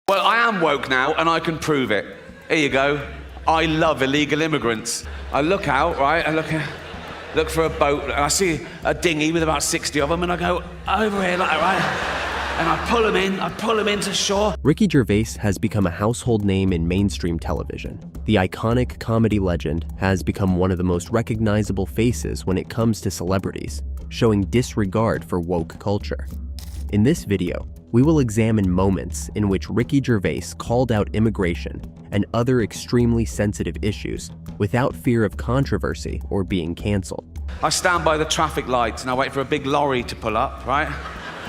Well, I am woke now, and I can prove it. Here you go. I love illegal immigrants. I look out, right? I look for a boat, and I see a dinghy with about 60 of them, and I go over here, like, right? And I pull them into shore. Ricky Gervais has become a household name in mainstream television. The iconic comedy legend has become one of the most recognizable faces when it comes to celebrities, showing disregard for woke culture. In this video, we will examine moments in which Ricky Gervais called out immigration and other extremely sensitive issues without fear of controversy or being canceled. I stand by the traffic lights and I wait for a big lorry to pull up, right?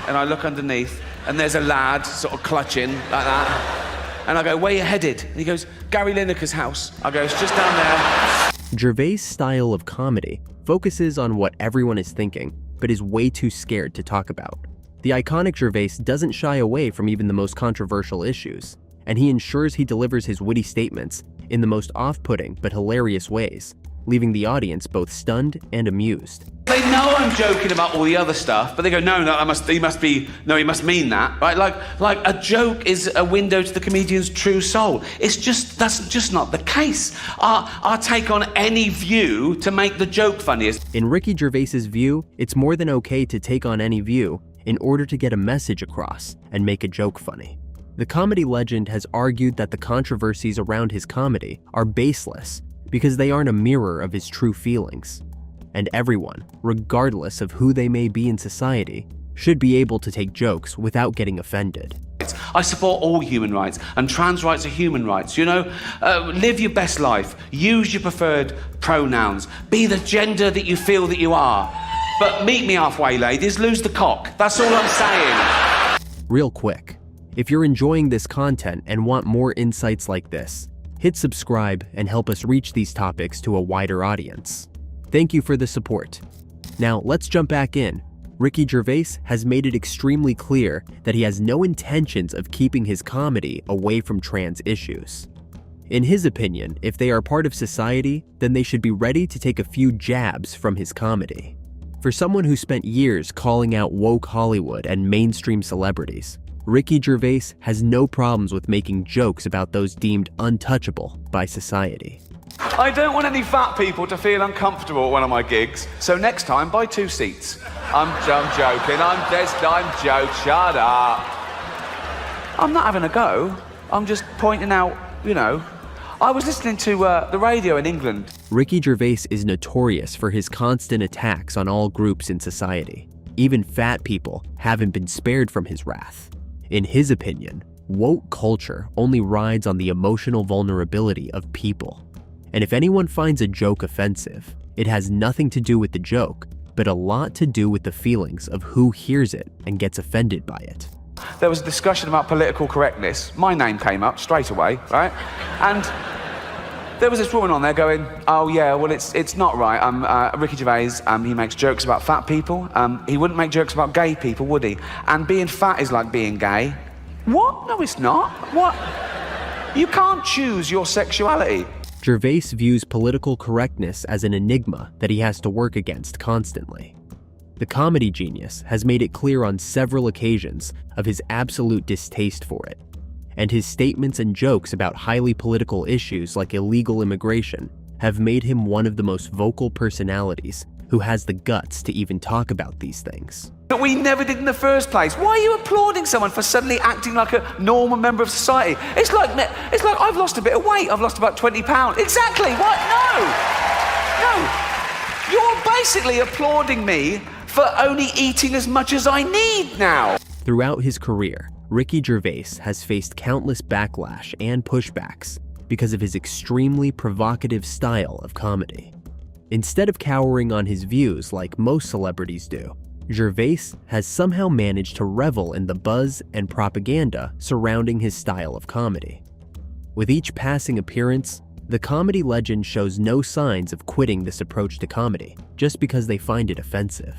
And I look underneath, and there's a lad sort of clutching like that. And I go, where you headed? And he goes, Gary Lineker's house. I go, it's just down there. Gervais' style of comedy focuses on what everyone is thinking, but is way too scared to talk about. The iconic Gervais doesn't shy away from even the most controversial issues, and he ensures he delivers his witty statements in the most off-putting but hilarious ways, leaving the audience both stunned and amused. They know I'm joking about all the other stuff, but they go, no, he must mean that, right? Like a joke is a window to the comedian's true soul. That's just not the case. I'll take on any view to make the joke funniest. In Ricky Gervais's view, it's more than okay to take on any view in order to get a message across and make a joke funny. The comedy legend has argued that the controversies around his comedy are baseless because they aren't a mirror of his true feelings. And everyone, regardless of who they may be in society, should be able to take jokes without getting offended. I support all human rights, and trans rights are human rights, you know? Live your best life, use your preferred pronouns, be the gender that you feel that you are. But meet me halfway, ladies, lose the cock. That's all I'm saying. Real quick, if you're enjoying this content and want more insights like this, hit subscribe and help us reach these topics to a wider audience. Thank you for the support. Now, let's jump back in. Ricky Gervais has made it extremely clear that he has no intentions of keeping his comedy away from trans issues. In his opinion, if they are part of society, then they should be ready to take a few jabs from his comedy. For someone who spent years calling out woke Hollywood and mainstream celebrities, Ricky Gervais has no problems with making jokes about those deemed untouchable by society. I don't want any fat people to feel uncomfortable at one of my gigs, so next time buy 2 seats. I'm joking, I'm joking, shut up. I'm not having a go, I'm just pointing out, you know. I was listening to the radio in England. Ricky Gervais is notorious for his constant attacks on all groups in society. Even fat people haven't been spared from his wrath. In his opinion, woke culture only rides on the emotional vulnerability of people. And if anyone finds a joke offensive, it has nothing to do with the joke, but a lot to do with the feelings of who hears it and gets offended by it. There was a discussion about political correctness. My name came up straight away, right? And there was this woman on there going, oh yeah, well it's not right. Ricky Gervais, he makes jokes about fat people. He wouldn't make jokes about gay people, would he? And being fat is like being gay. What? No, it's not. What? You can't choose your sexuality. Gervais views political correctness as an enigma that he has to work against constantly. The comedy genius has made it clear on several occasions of his absolute distaste for it, and his statements and jokes about highly political issues like illegal immigration have made him one of the most vocal personalities who has the guts to even talk about these things. That we never did in the first place. Why are you applauding someone for suddenly acting like a normal member of society? It's like I've lost a bit of weight. I've lost about 20 pounds. Exactly. What? No. You're basically applauding me for only eating as much as I need now. Throughout his career, Ricky Gervais has faced countless backlash and pushbacks because of his extremely provocative style of comedy. Instead of cowering on his views like most celebrities do, Gervais has somehow managed to revel in the buzz and propaganda surrounding his style of comedy. With each passing appearance, the comedy legend shows no signs of quitting this approach to comedy just because they find it offensive.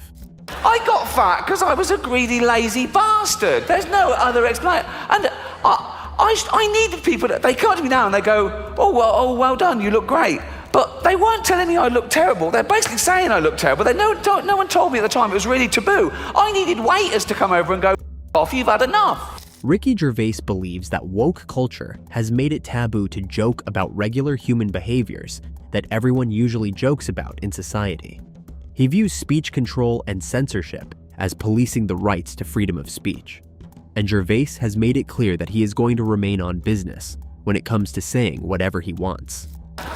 I got fat because I was a greedy, lazy bastard. There's no other explanation. And I needed people they come to me now and they go, oh, well done, you look great. But they weren't telling me I looked terrible. They're basically saying I looked terrible. No one told me at the time. It was really taboo. I needed waiters to come over and go, off, you've had enough. Ricky Gervais believes that woke culture has made it taboo to joke about regular human behaviors that everyone usually jokes about in society. He views speech control and censorship as policing the rights to freedom of speech. And Gervais has made it clear that he is going to remain on business when it comes to saying whatever he wants.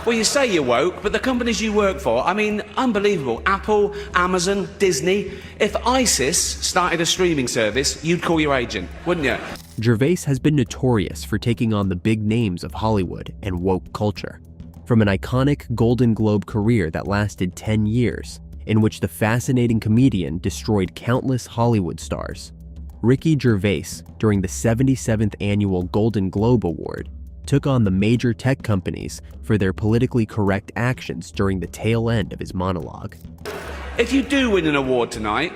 Well, you say you're woke, but the companies you work for, I mean, unbelievable. Apple, Amazon, Disney. If ISIS started a streaming service, you'd call your agent, wouldn't you? Gervais has been notorious for taking on the big names of Hollywood and woke culture. From an iconic Golden Globe career that lasted 10 years, in which the fascinating comedian destroyed countless Hollywood stars, Ricky Gervais, during the 77th annual Golden Globe Award, took on the major tech companies for their politically correct actions during the tail end of his monologue. If you do win an award tonight,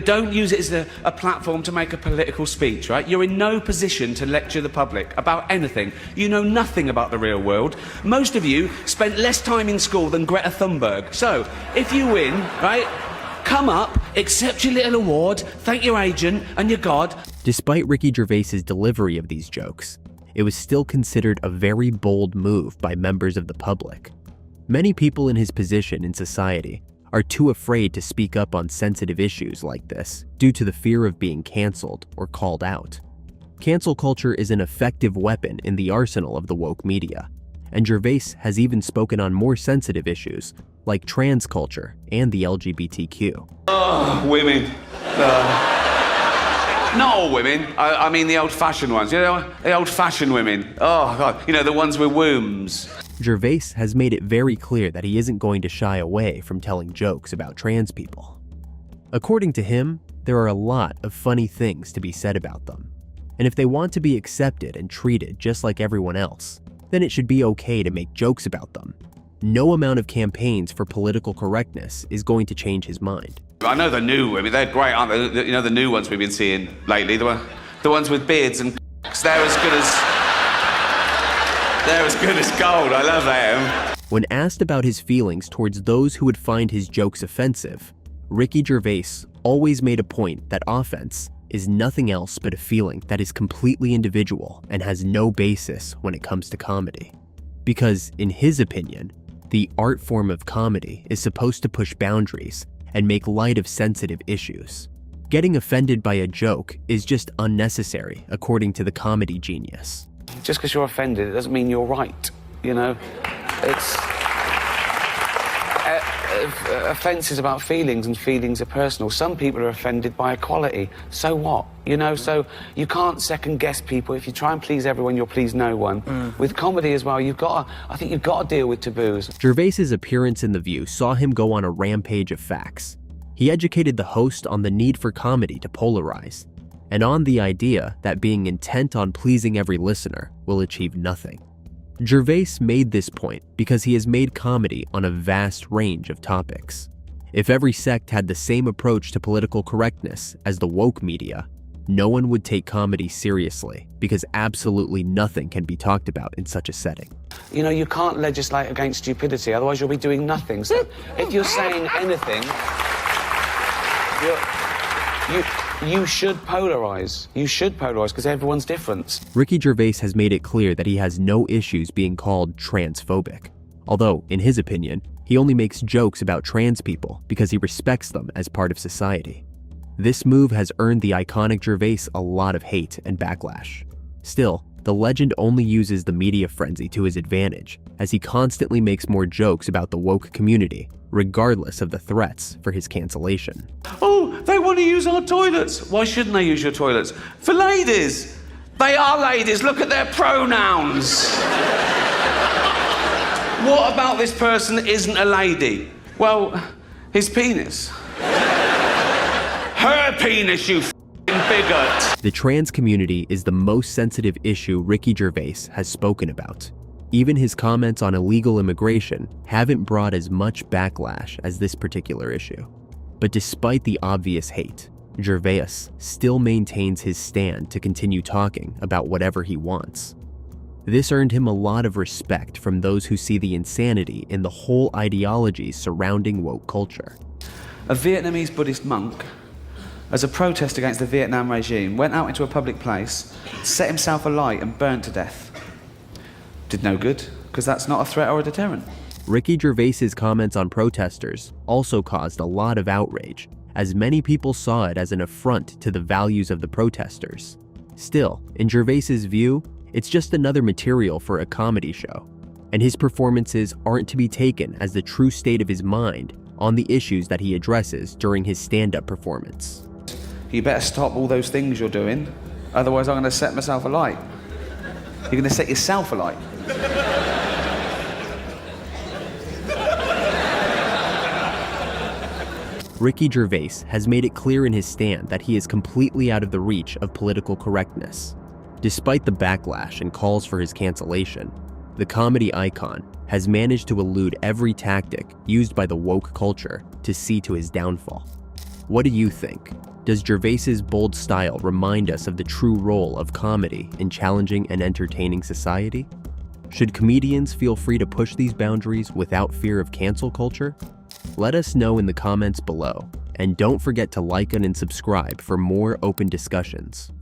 don't use it as a platform to make a political speech, right? You're in no position to lecture the public about anything. You know nothing about the real world. Most of you spent less time in school than Greta Thunberg. So, if you win, right, come up, accept your little award, thank your agent and your God. Despite Ricky Gervais's delivery of these jokes, it was still considered a very bold move by members of the public. Many people in his position in society are too afraid to speak up on sensitive issues like this due to the fear of being canceled or called out. Cancel culture is an effective weapon in the arsenal of the woke media, and Gervais has even spoken on more sensitive issues like trans culture and the LGBTQ. Oh, women. Not all women. I mean the old-fashioned ones. You know, the old-fashioned women. Oh, God. You know, the ones with wombs. Gervais has made it very clear that he isn't going to shy away from telling jokes about trans people. According to him, there are a lot of funny things to be said about them. And if they want to be accepted and treated just like everyone else, then it should be okay to make jokes about them. No amount of campaigns for political correctness is going to change his mind. I know the new women, they're great, aren't they? You know, the new ones we've been seeing lately, the ones with beards and they're as good as gold. I love them. When asked about his feelings towards those who would find his jokes offensive, Ricky Gervais always made a point that offense is nothing else but a feeling that is completely individual and has no basis when it comes to comedy. Because, in his opinion, the art form of comedy is supposed to push boundaries and make light of sensitive issues. Getting offended by a joke is just unnecessary, according to the comedy genius. Just because you're offended, it doesn't mean you're right, you know? It's... offence is about feelings, and feelings are personal. Some people are offended by equality. So what? You know, so you can't second-guess people. If you try and please everyone, you'll please no one. With comedy as well, I think you've got to deal with taboos. Gervais's appearance in The View saw him go on a rampage of facts. He educated the host on the need for comedy to polarize, and on the idea that being intent on pleasing every listener will achieve nothing. Gervais made this point because he has made comedy on a vast range of topics. If every sect had the same approach to political correctness as the woke media, no one would take comedy seriously because absolutely nothing can be talked about in such a setting. You know, you can't legislate against stupidity, otherwise you'll be doing nothing. So if you're saying anything, you should polarize. You should polarize because everyone's different. Ricky Gervais has made it clear that he has no issues being called transphobic. Although, in his opinion, he only makes jokes about trans people because he respects them as part of society. This move has earned the iconic Gervais a lot of hate and backlash. Still, the legend only uses the media frenzy to his advantage, as he constantly makes more jokes about the woke community, regardless of the threats for his cancellation. Oh, they want to use our toilets. Why shouldn't they use your toilets? For ladies. They are ladies. Look at their pronouns. What about this person isn't a lady? Well, his penis. Her penis, you f***ing bigot. The trans community is the most sensitive issue Ricky Gervais has spoken about. Even his comments on illegal immigration haven't brought as much backlash as this particular issue. But despite the obvious hate, Gervais still maintains his stand to continue talking about whatever he wants. This earned him a lot of respect from those who see the insanity in the whole ideology surrounding woke culture. A Vietnamese Buddhist monk as a protest against the Vietnam regime, went out into a public place, set himself alight and burnt to death. Did no good, because that's not a threat or a deterrent. Ricky Gervais's comments on protesters also caused a lot of outrage, as many people saw it as an affront to the values of the protesters. Still, in Gervais's view, it's just another material for a comedy show, and his performances aren't to be taken as the true state of his mind on the issues that he addresses during his stand-up performance. You better stop all those things you're doing, otherwise I'm going to set myself alight. You're going to set yourself alight. Ricky Gervais has made it clear in his stand that he is completely out of the reach of political correctness. Despite the backlash and calls for his cancellation, the comedy icon has managed to elude every tactic used by the woke culture to see to his downfall. What do you think? Does Gervais's bold style remind us of the true role of comedy in challenging and entertaining society? Should comedians feel free to push these boundaries without fear of cancel culture? Let us know in the comments below, and don't forget to like and subscribe for more open discussions.